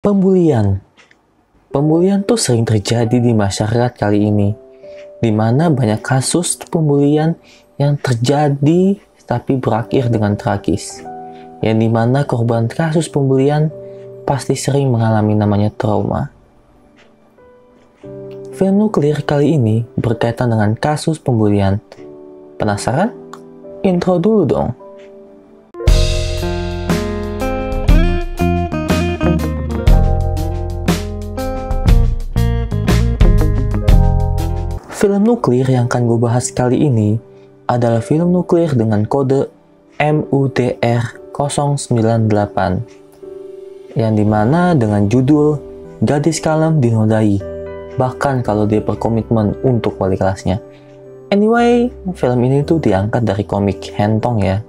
Pembulian. Pembulian tuh sering terjadi di masyarakat kali ini, di mana banyak kasus pembulian yang terjadi tapi berakhir dengan tragis, yang dimana korban kasus pembulian pasti sering mengalami namanya trauma. Film nuklir kali ini berkaitan dengan kasus pembulian. Penasaran? Intro dulu dong. Film nuklir yang akan gue bahas kali ini adalah film nuklir dengan kode MUTR 098, yang dimana dengan judul Gadis Kalem Dinodai, bahkan kalau dia berkomitmen untuk wali kelasnya. Anyway, film ini tuh diangkat dari komik Hentong ya,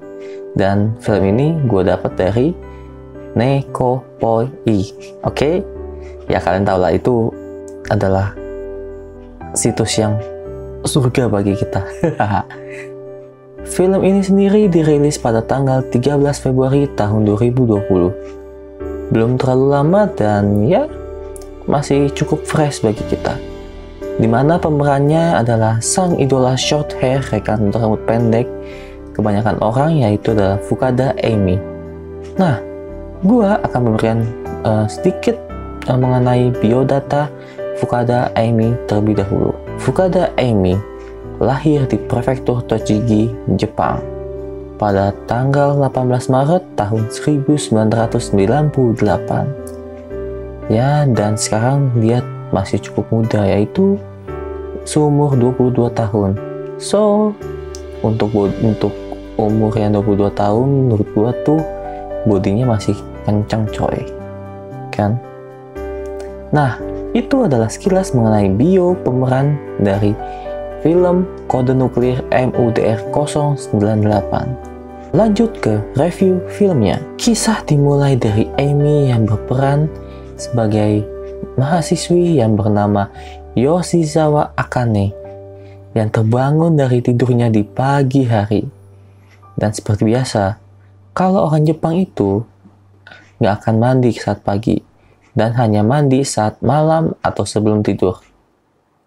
dan film ini gue dapat dari Nekopoi. Oke? Ya kalian tau lah, itu adalah situs yang surga bagi kita. Film ini sendiri dirilis pada tanggal 13 Februari tahun 2020. Belum terlalu lama dan ya masih cukup fresh bagi kita. Dimana pemerannya adalah sang idola short hair rekan rambut pendek kebanyakan orang, yaitu adalah Fukada Amy. Nah, gua akan memberikan sedikit mengenai biodata Fukada Amy terlebih dahulu. Fukada Amy lahir di prefektur Tochigi, Jepang pada tanggal 18 Maret tahun 1998. Ya, dan sekarang dia masih cukup muda, yaitu seumur 22 tahun. So, untuk umur yang 22 tahun, menurut gua tuh bodinya masih kencang coy. Kan? Nah, itu adalah sekilas mengenai bio pemeran dari film kode nuklir MUTR 098. Lanjut ke review filmnya. Kisah dimulai dari Amy yang berperan sebagai mahasiswi yang bernama Yoshizawa Akane yang terbangun dari tidurnya di pagi hari. Dan seperti biasa, kalau orang Jepang itu nggak akan mandi saat pagi dan hanya mandi saat malam atau sebelum tidur.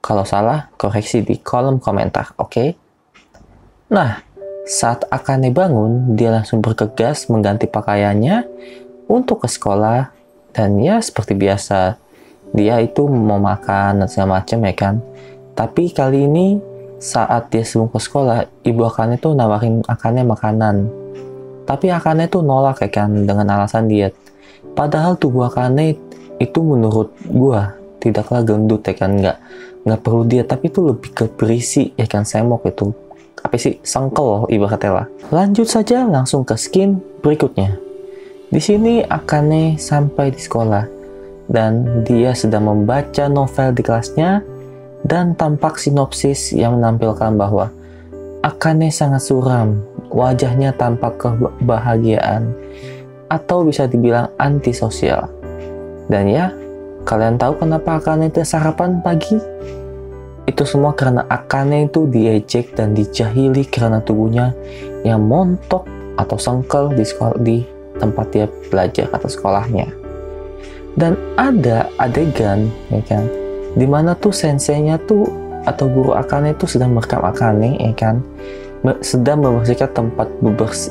Kalau salah, koreksi di kolom komentar, oke? Nah, saat Akane bangun, dia langsung bergegas mengganti pakaiannya untuk ke sekolah. Dan ya, seperti biasa, dia itu mau makan dan segala macam ya kan? Tapi kali ini, saat dia sebelum ke sekolah, ibu Akane tuh nawarin Akane makanan. Tapi Akane tuh nolak ya kan, dengan alasan diet. Padahal tubuh Akane itu menurut gua tidaklah gendut ya kan, nggak perlu diet, tapi itu lebih ke berisi ya kan, semok itu apa sih, sengkel ibaratnya lah. Lanjut saja langsung ke scene berikutnya. Di sini Akane sampai di sekolah dan dia sedang membaca novel di kelasnya, dan tampak sinopsis yang menampilkan bahwa Akane sangat suram, wajahnya tampak kebahagiaan atau bisa dibilang antisosial. Dan ya, kalian tahu kenapa Akane itu sarapan pagi? Itu semua karena Akane itu diejek dan dijahili karena tubuhnya yang montok atau sengkel di tempat dia belajar atau sekolahnya. Dan ada adegan, ya kan, dimana tuh senseinya tuh atau guru Akane itu sedang merekam Akane, ya kan, sedang membersihkan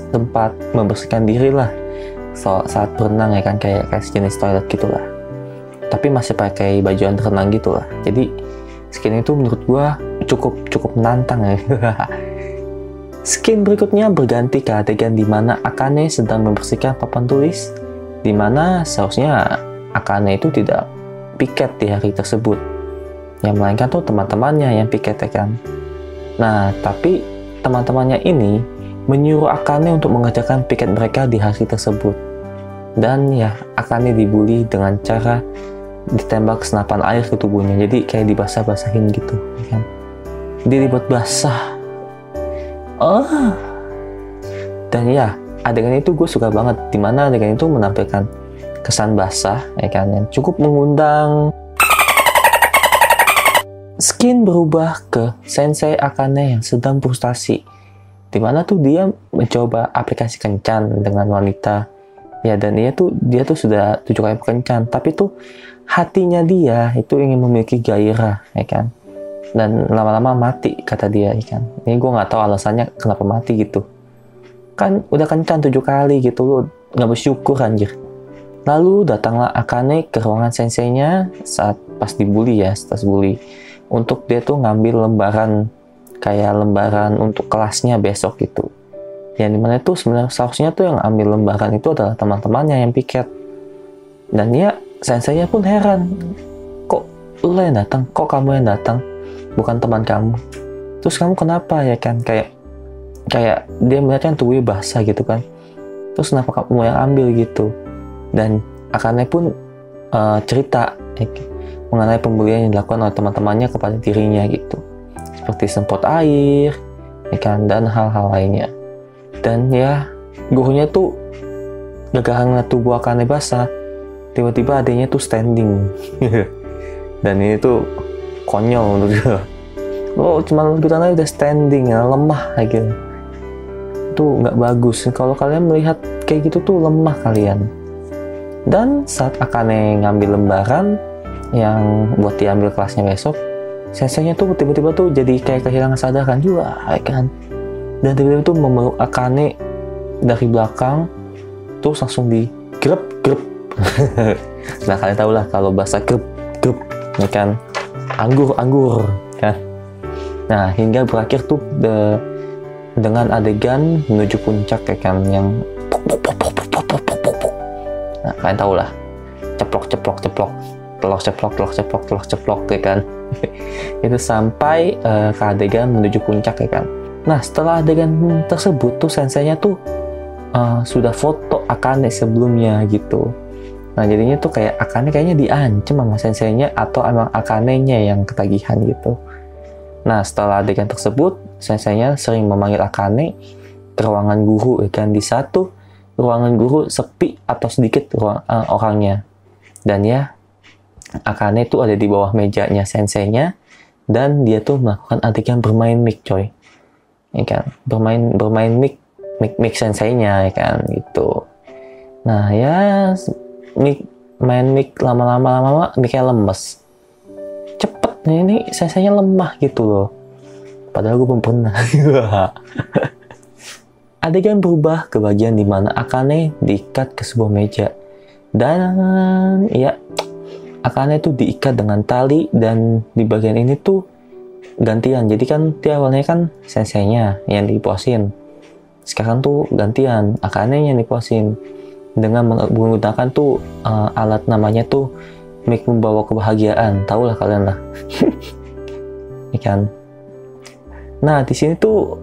tempat membersihkan diri lah saat berenang ya kan, kayak jenis toilet gitulah, tapi masih pakai baju renang gitulah. Jadi skin itu menurut gua cukup menantang ya. Skin berikutnya berganti ke adegan di mana Akane sedang membersihkan papan tulis, di mana seharusnya Akane itu tidak piket di hari tersebut, yang melainkan tuh teman-temannya yang piket ya kan. Nah, tapi teman-temannya ini menyuruh Akane untuk mengerjakan piket mereka di hari tersebut. Dan ya, Akane dibully dengan cara ditembak senapan air ke tubuhnya. Jadi kayak dibasah-basahin gitu, ya kan. Dia dibuat basah. Dan ya, adegan itu gue suka banget, dimana adegan itu menampilkan kesan basah, ya kan, yang cukup mengundang. Skin berubah ke Sensei Akane yang sedang frustasi, dimana tuh dia mencoba aplikasi kencan dengan wanita Ya, dan dia tuh sudah 7 kali berkencan, tapi tuh hatinya dia itu ingin memiliki gairah, ya kan. Dan lama-lama mati kata dia, ya kan. Ini gue nggak tahu alasannya kenapa mati gitu. Kan udah kencan 7 kali gitu, lo nggak bersyukur anjir. Lalu datanglah Akane ke ruangan senseinya saat pas dibully ya, setelah bully. Untuk dia tuh ngambil lembaran, kayak lembaran untuk kelasnya besok gitu. Yang dimana itu sebenarnya seharusnya tuh yang ambil lembaran itu adalah teman-temannya yang piket. Dan ya, senseinya pun heran. Kok lu yang datang? Kok kamu yang datang? Bukan teman kamu. Terus kamu kenapa ya kan? Kayak dia melihatnya tubuhnya basah gitu kan. Terus kenapa kamu yang ambil gitu? Dan Akane pun cerita mengenai pembulian yang dilakukan oleh teman-temannya kepada dirinya gitu. Seperti semprot air, ya kan, dan hal-hal lainnya. Dan ya, gurunya tuh gara-gara ngeliat tubuh Akane basah, tiba-tiba adanya tuh standing. Dan ini tuh konyol menurut gue. Oh, cuma kita udah standing ya, lemah gitu. Itu nggak bagus. Kalau kalian melihat kayak gitu tuh lemah kalian. Dan saat Akane ngambil lembaran yang buat diambil kelasnya besok, senseinya tuh tiba-tiba tuh jadi kayak kehilangan sadaran juga, kan? Dan tiba-tiba tuh memeluk Akane dari belakang, terus langsung digrep. Nah, kalian tahu lah kalau bahasa grep, ya kan? Anggur, kan? Nah, hingga berakhir tuh dengan adegan menuju puncak, ya kan? Yang nah, kalian tahu lah, ceplok, telur ceplok, ya kan? Itu sampai ke adegan menuju puncak, ya kan? Nah, setelah adegan tersebut tuh senseinya tuh sudah foto Akane sebelumnya gitu. Nah, jadinya tuh kayak Akane kayaknya diancam sama senseinya atau emang Akane-nya yang ketagihan gitu. Nah, setelah adegan tersebut, senseinya sering memanggil Akane ke ruangan guru, ya kan? Di satu ruangan guru sepi atau sedikit orangnya. Dan ya, Akane tuh ada di bawah mejanya senseinya, dan dia tuh melakukan adegan bermain mic, coy. Ya kan? Bermain mic senseinya, ya kan, gitu. Nah, ya main mic lama-lama micnya lemes. Cepet nih, ini senseinya lemah gitu loh. Padahal gue belum pernah. Adegan berubah ke bagian dimana Akane diikat ke sebuah meja. Dan ya, Akane tuh diikat dengan tali, dan di bagian ini tuh gantian. Jadi kan dia awalnya kan senseinya yang dipuasin. Sekarang tuh gantian, Akane yang dipuasin. Dengan menggunakan tuh alat namanya tuh mic membawa kebahagiaan. Tahu lah kalian lah. Ikan. Nah, di sini tuh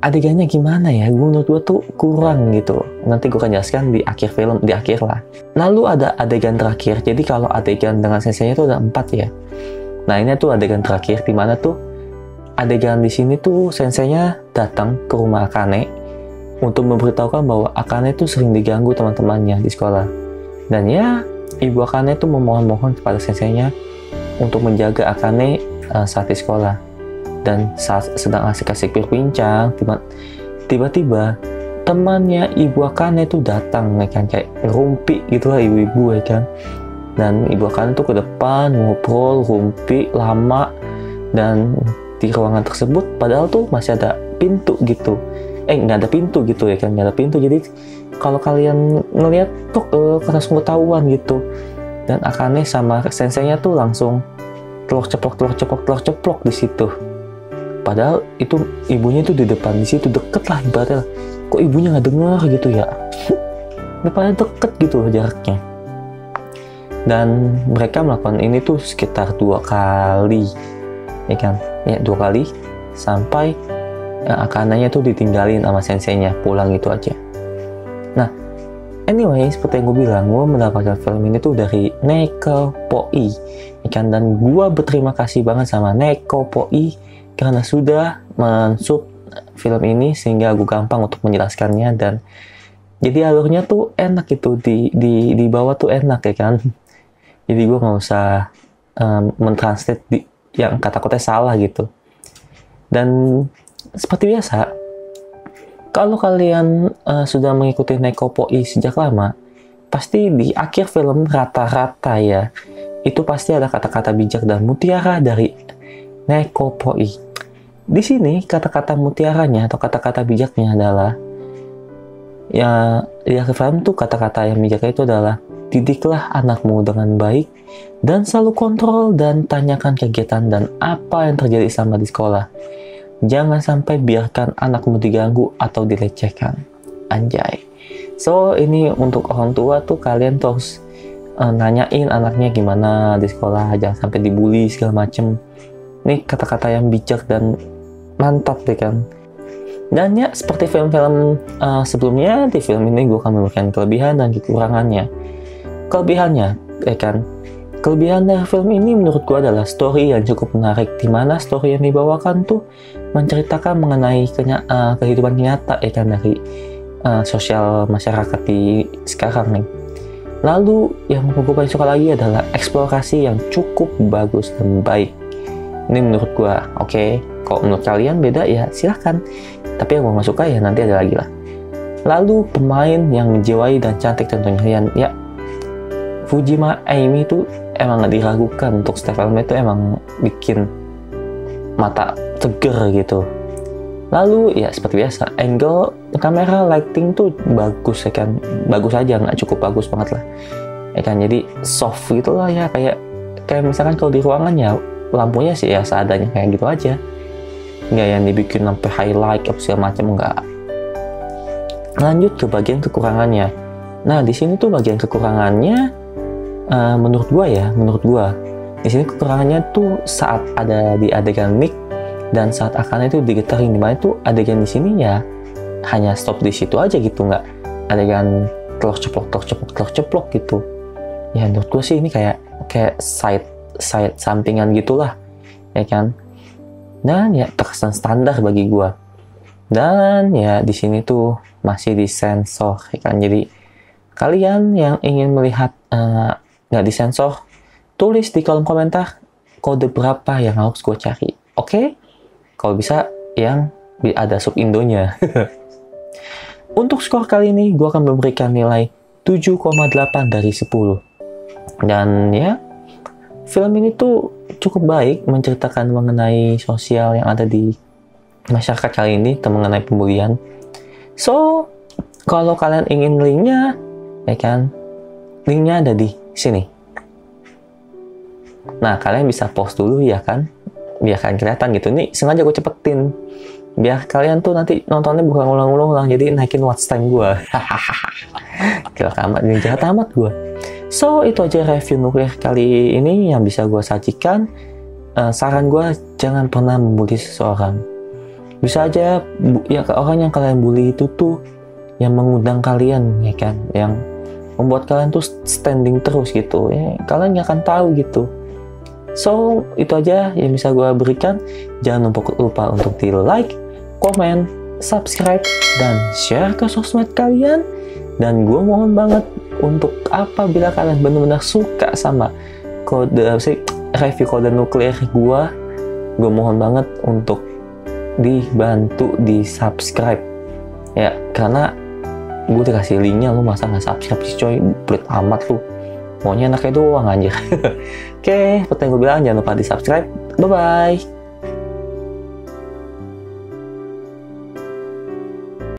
adegannya gimana ya? Menurut gue tuh kurang gitu. Nanti gue akan jelaskan di akhir film, di akhir lah. Lalu ada adegan terakhir. Jadi kalau adegan dengan senseinya tuh ada 4 ya. Nah, ini tuh adegan terakhir di mana tuh adegan di sini tuh senseinya datang ke rumah Akane untuk memberitahukan bahwa Akane tuh sering diganggu teman-temannya di sekolah. Dan ya, ibu Akane tuh memohon-mohon kepada senseinya untuk menjaga Akane saat di sekolah. Dan saat sedang asik-asik berbincang, tiba-tiba temannya ibu Akane tuh datang, ya kan, kayak rumpi gitulah ibu-ibu, ya kan. Dan ibu Akane tuh ke depan ngobrol rumpi lama, dan di ruangan tersebut padahal tuh masih ada pintu gitu. Nggak ada pintu gitu, ya kan, nggak ada pintu. Jadi kalau kalian ngelihat tuh langsung ketahuan gitu. Dan Akane sama senseinya tuh langsung telur ceplok di situ. Padahal itu ibunya tuh di depan, di situ deket lah ibaratnya. Kok ibunya nggak dengar gitu ya? Depannya deket gitu jaraknya. Dan mereka melakukan ini tuh sekitar 2 kali, ya kan? Ya, 2 kali sampai Akananya tuh ditinggalin sama senseinya, pulang gitu aja. Nah, anyway, seperti yang gue bilang, gue mendapatkan film ini tuh dari Neko Poi, kan? Dan gue berterima kasih banget sama Neko Poi karena sudah mensub film ini sehingga gue gampang untuk menjelaskannya, dan jadi alurnya tuh enak gitu, di bawah tuh enak, ya kan? Jadi gue nggak usah mentranslate yang kata-katanya salah gitu. Dan seperti biasa, kalau kalian sudah mengikuti Neko Poi sejak lama, pasti di akhir film rata-rata ya, itu pasti ada kata-kata bijak dan mutiara dari Neko Poi. Di sini kata-kata mutiaranya atau kata-kata bijaknya adalah, ya di akhir film tuh kata-kata yang bijaknya itu adalah, didiklah anakmu dengan baik dan selalu kontrol dan tanyakan kegiatan dan apa yang terjadi selama di sekolah. Jangan sampai biarkan anakmu diganggu atau dilecehkan. Anjay. So, ini untuk orang tua tuh, kalian tuh harus nanyain anaknya gimana di sekolah, jangan sampai dibully segala macem. Ini kata-kata yang bijak dan mantap deh kan. Dan ya, seperti film-film sebelumnya, di film ini gue akan memberikan kelebihan dan kekurangannya. Kelebihannya, ya kan, kelebihan dari film ini menurut gue adalah story yang cukup menarik, dimana story yang dibawakan tuh menceritakan mengenai kehidupan nyata, ya kan, dari sosial masyarakat di sekarang nih. Lalu yang gue paling suka lagi adalah eksplorasi yang cukup bagus dan baik. Ini menurut gue, oke. Kalau menurut kalian beda ya silahkan. Tapi yang gue gak suka ya nanti ada lagi lah. Lalu pemain yang menjiwai dan cantik tentunya ya. Fujima Amy itu emang gak diragukan, untuk style film itu emang bikin mata seger gitu. Lalu ya seperti biasa, angle kamera, lighting tuh bagus ya kan, bagus aja, nggak cukup bagus banget lah ya kan, jadi soft gitu lah ya, kayak misalkan kalau di ruangan ya lampunya sih ya seadanya kayak gitu aja, nggak yang dibikin sampai highlight apa segala macam, nggak. Lanjut ke bagian kekurangannya. Nah di sini tuh bagian kekurangannya menurut gua di sini kekurangannya tuh saat ada di adegan mic dan saat Akane itu digetarin, dimana itu adegan di sini ya hanya stop di situ aja gitu, nggak adegan telur ceplok gitu. Ya menurut gue sih ini kayak side sampingan gitulah, ya kan. Dan ya terkesan standar bagi gue. Dan ya di sini tuh masih disensor, ya kan. Jadi kalian yang ingin melihat nggak disensor, tulis di kolom komentar kode berapa yang harus gue cari, oke? Kalau bisa yang ada sub Indonya. Untuk skor kali ini gue akan memberikan nilai 7,8 dari 10. Dan ya, film ini tuh cukup baik menceritakan mengenai sosial yang ada di masyarakat kali ini, mengenai pembulian. So, kalau kalian ingin linknya, ya kan, linknya ada di sini. Nah, kalian bisa post dulu ya kan, biar kalian kelihatan gitu. Nih sengaja gue cepetin biar kalian tuh nanti nontonnya bukan ulang-ulang, jadi naikin watch time gue. Gila amat, ini jahat amat gue. So itu aja review nuklir kali ini yang bisa gue sajikan. Saran gue, jangan pernah membuli seseorang. Bisa aja ya, orang yang kalian bully itu tuh yang mengundang kalian, ya kan, yang membuat kalian tuh standing terus gitu ya, kalian nggak akan tahu gitu. So, itu aja yang bisa gue berikan. Jangan lupa untuk di like, komen, subscribe, dan share ke sosmed kalian. Dan gue mohon banget untuk apabila kalian benar-benar suka sama review kode nuklir gue mohon banget untuk dibantu di subscribe. Ya, karena gue dikasih linknya, lu masa nggak subscribe sih coy, pelit amat lu. Maunya enaknya doang anjir. Oke, seperti yang gue bilang, jangan lupa di subscribe. Bye-bye.